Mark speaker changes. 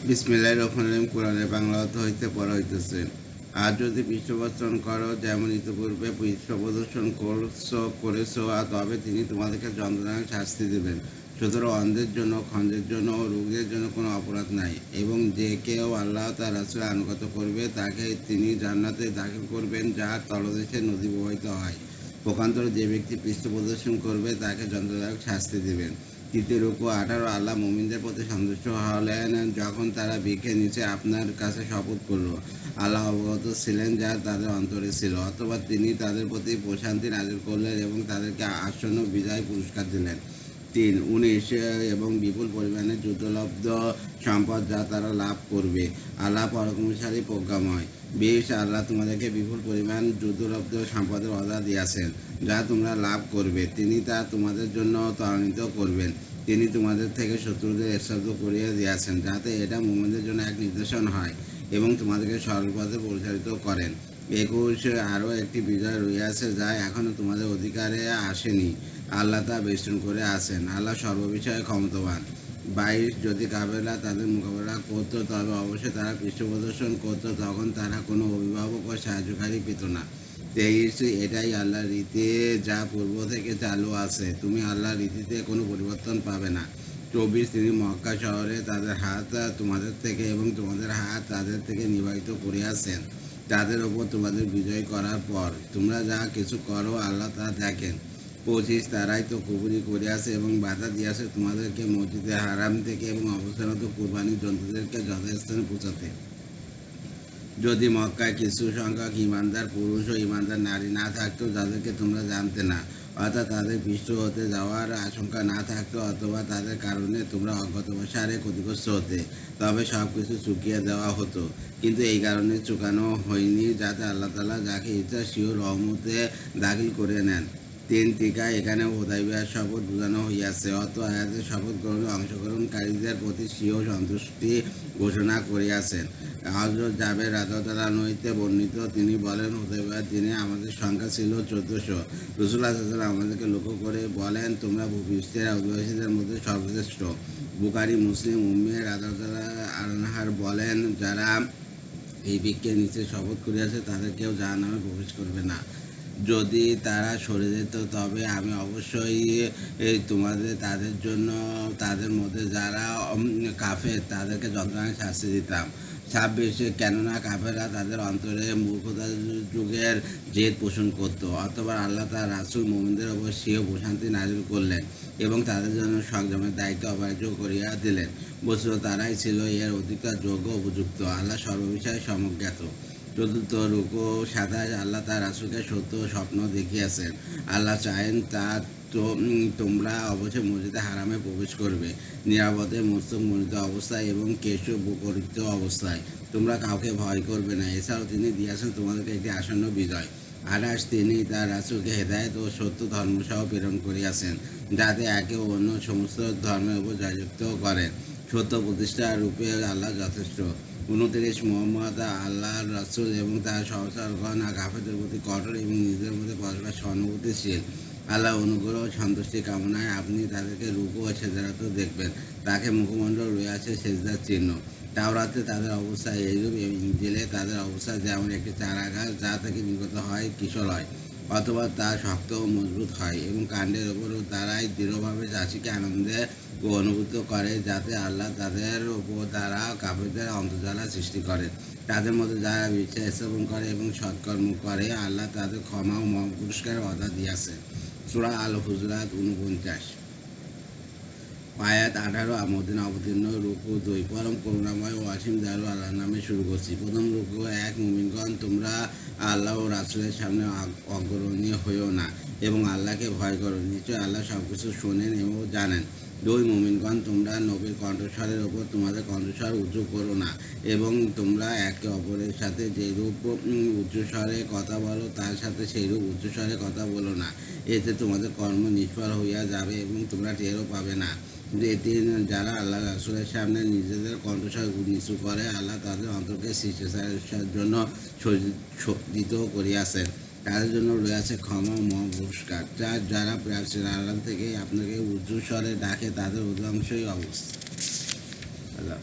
Speaker 1: বিসমিল্লাহির রহমানির রহিম। কোরআনের বাংলা অর্থ হইতে পড়া হইতেছে। আর যদি পৃষ্ঠপ্রদর্শন করো যেমন ইতিপূর্বে পৃষ্ঠপ্রদর্শন করেছ তবে তিনি তোমাদেরকে যন্ত্রণায় শাস্তি দেবেন। সুতরাং অন্ধের জন্য, খঞ্জের জন্য ও রোগীদের জন্য কোনো অপরাধ নাই। এবং যে কেউ আল্লাহ তার রাসূলের আনুগত্য করবে তাকে তিনি জান্নাতে দাখিল করবেন, যার তলদেশে নদী প্রবাহিত হয়। পক্ষান্তরে যে ব্যক্তি পৃষ্ঠপ্রদর্শন করবে তাকে যন্ত্রণাদায়ক শাস্তি দেবেন। তৃতীয় রুকু 18। আল্লাহ মুমিনদের প্রতি সন্তুষ্ট হলেন যখন তারা বৃক্ষের নিচে আপনার কাছে শপথ করল। আল্লাহ অবগত ছিলেন যা তাদের অন্তরে ছিল, অথবা তিনি তাদের প্রতি প্রশান্তি নাজিল করলেন এবং তাদেরকে আসন্ন বিজয় পুরস্কার দিলেন। 3:19 এবং বিপুল পরিমাণে যুদ্ধলব্ধ সম্পদ যা তারা লাভ করবে। আল্লাহ পরাক্রমশালী প্রজ্ঞাময়। 20 আল্লাহ তোমাদেরকে বিপুল পরিমাণ যুদ্ধলব্ধ সম্পদের ওয়াদা দিয়েছেন যা তোমরা লাভ করবে। তিনি তা তোমাদের জন্য ত্বরান্বিত করবেন। তিনি তোমাদের থেকে শত্রুদের স্তব্ধ করিয়া দিয়েছেন যাতে এটা মুমিনদের জন্য এক নিদর্শন হয় এবং তোমাদেরকে সরল পথে পরিচালিত করেন। 21 আরও একটি বিজয় রইয়াছে যা এখনও তোমাদের অধিকারে আসেনি। আল্লাহ তা বেষ্টন করে আছেন। আল্লাহ সর্ববিষয়ে ক্ষমতাবান। 22 যদি কাফেররা তাদের মোকাবেলা করতো তবে অবশ্যই তারা পৃষ্ঠপ্রদর্শন করতো, তখন তারা কোনো অভিভাবক ও সাহায্যকারী পেত না। 23 এটাই আল্লাহর রীতি যা পূর্ব থেকে চালু আছে, তুমি আল্লাহর রীতিতে কোনো পরিবর্তন পাবে না। 24 তিনি মক্কা শহরে তাদের হাত তোমাদের থেকে এবং তোমাদের হাত তাদের থেকে নির্বাহিত করিয়াছেন তাদের ওপর তোমাদের বিজয় করার পর। তোমরা যা কিছু করো আল্লাহ তা দেখেন। 25 তারাই তো কুফরি করিয়াছে এবং বাধা দিয়াছে তোমাদেরকে মসজিদে হারাম থেকে এবং অবস্থানত কুরবানির জন্তুদেরকে যথাস্থানে পৌঁছাতে। যদি মক্কায় কিছু সংখ্যক ইমানদার পুরুষ ও ইমানদার নারী না থাকতো যাদেরকে তোমরা জানতে না, অর্থাৎ তাদের পিষ্ট হতে যাওয়ার আশঙ্কা না থাকতো, অথবা তাদের কারণে তোমরা অজ্ঞাতসারে ক্ষতিগ্রস্ত হতে, তবে সব কিছু চুকিয়ে দেওয়া হতো। কিন্তু এই কারণে চুকানো হয়নি যাতে আল্লাহ তাআলা যাকে ইচ্ছা স্বীয় রহমতে দাখিল করে নেন। 3 টিকা এখানে হুদায়বিয়ার শপথ বোঝানো হইয়াছে। অত আয়াতের শপথ গ্রহণে অংশগ্রহণকারীদের প্রতি স্বীয় সন্তুষ্টি ঘোষণা করিয়াছেন। হযরত জাবের রাদিয়াল্লাহু হইতে বর্ণিত, তিনি বলেন, হুদায়বিয়ার দিনে আমাদের সংখ্যা ছিল 1400। রাসূলুল্লাহ সাল্লাল্লাহু আলাইহি ওয়াসাল্লাম আমাদেরকে লক্ষ্য করে বলেন, তোমরা ভূপৃষ্ঠের অধিবাসীদের মধ্যে সর্বশ্রেষ্ঠ। বুখারী মুসলিম। উম্মে রাদিয়াল্লাহু আনহা বলেন, যারা এই বৃক্ষের নিচে শপথ করিয়াছে তাদের কেউ জাহান্নামে প্রবেশ করবে না। যদি তারা সরে যেত তবে আমি অবশ্যই তোমাদের তাদের জন্য তাদের মধ্যে যারা কাফের তাদেরকে যন্ত্রণায় শাস্তি দিতাম। 26 কেননা কাফেররা তাদের অন্তরে মূর্খতা যুগের জেদ পোষণ করত, অথবা আল্লাহ তার রাসূল মুমিনদের ওপর স্বীয় প্রশান্তি নাজিল করলেন এবং তাদের জন্য সংযমের দায়িত্ব অবাধ্য করিয়া দিলেন। বস্তুত তারাই ছিল এর অধিকার যোগ্য উপযুক্ত। আল্লাহ সর্ববিষয়ে সমজ্ঞাত। 4 রুকু 27 আল্লাহ তার রাসূলকে সত্য স্বপ্ন দেখিয়েছেন। আল্লাহ চাহেন তা তোমরা অবশ্যই মসজিদে হারামে প্রবেশ করবে নিরাপদে, মস্তক মনিত অবস্থায় এবং কেশ বকরিত অবস্থায়। তোমরা কাউকে ভয় করবে না। এছাড়াও তিনি দিয়েছেন তোমাদেরকে একটি আসন্ন বিজয়। 28 তিনি তার রাসূলকে হেদায়েত ও সত্য ধর্মসহ প্রেরণ করিয়াছেন যাতে একে অন্য সমস্ত ধর্মের উপর জয়যুক্ত করেন। সত্য প্রতিষ্ঠা রূপে আল্লাহ যথেষ্ট। 29 মুহাম্মদ আল্লাহর রাসূল এবং তার সহচরগণ কাফেরদের প্রতি কঠোর এবং নিজেদের মধ্যে পরস্পর সহানুভূতিশীল। আল্লাহ অনুগ্রহ ও সন্তুষ্টি কামনায় আপনি তাদেরকে রুকু ও সেজদারত দেখবেন। তাকে মুখমণ্ডল রয়েছে সেজদার চিহ্ন। তাওরাতে তাদের অবস্থা এইরূপ এবং ইনজিলে তাদের অবস্থা যেমন একটি চারাগাছ যা থেকে নির্গত হয় কিশলয়, অথবা তা শক্ত ও মজবুত হয় এবং কাণ্ডের ওপরও তারাই দৃঢ়ভাবে চাষিকে আনন্দে ও অনুভূত করে যাতে আল্লাহ তাদের ওপর দ্বারা কাফেরদের অন্তর্জালা সৃষ্টি করেন। তাদের মধ্যে যারা বিশ্বাস স্থাপন করে এবং সৎকর্ম করে আল্লাহ তাদের ক্ষমা ও পুরস্কারের ওয়াদা দিয়েছে। সূরা আল হুজুরাত 49 আয়াত 18 মদিনা অবতীর্ণ। রুকু 2 পরম করুণাময় ও অসীম দয়ালু আল্লাহর নামে শুরু করছি। প্রথম রুকু 1 মুমিনগণ তোমরা আল্লাহ ও রাসূলের সামনে অগ্রণী হইও না এবং আল্লাহকে ভয় করো, নিশ্চয় আল্লাহ সব কিছু শোনেন এবং জানেন। 2 মুমিনগণ তোমরা নবীর কণ্ঠস্বরের ওপর তোমাদের কণ্ঠস্বর উঁচু করো না এবং তোমরা একে অপরের সাথে যেরূপ উচ্চস্বরে কথা বলো তার সাথে সেইরূপ উচ্চস্বরে কথা বলো না, এতে তোমাদের কর্ম নিষ্ফল হইয়া যাবে এবং তোমরা টেরও পাবে না। যারা আল্লাহ রাসূলের সামনে নিজেদের কণ্ঠস্বর নিচু করে আল্লাহ তাদের অন্তরকে শিষ্টাচারের জন্য সজ্জিত করিয়াছেন। তাদের জন্য রয়েছে ক্ষমা ও মহা পুরস্কার। যারা প্রাচীর আড়াল থেকে আপনাকে উচ্চ স্বরে ডাকে তাদের অধিকাংশই অবস্থা। আল্লাহ।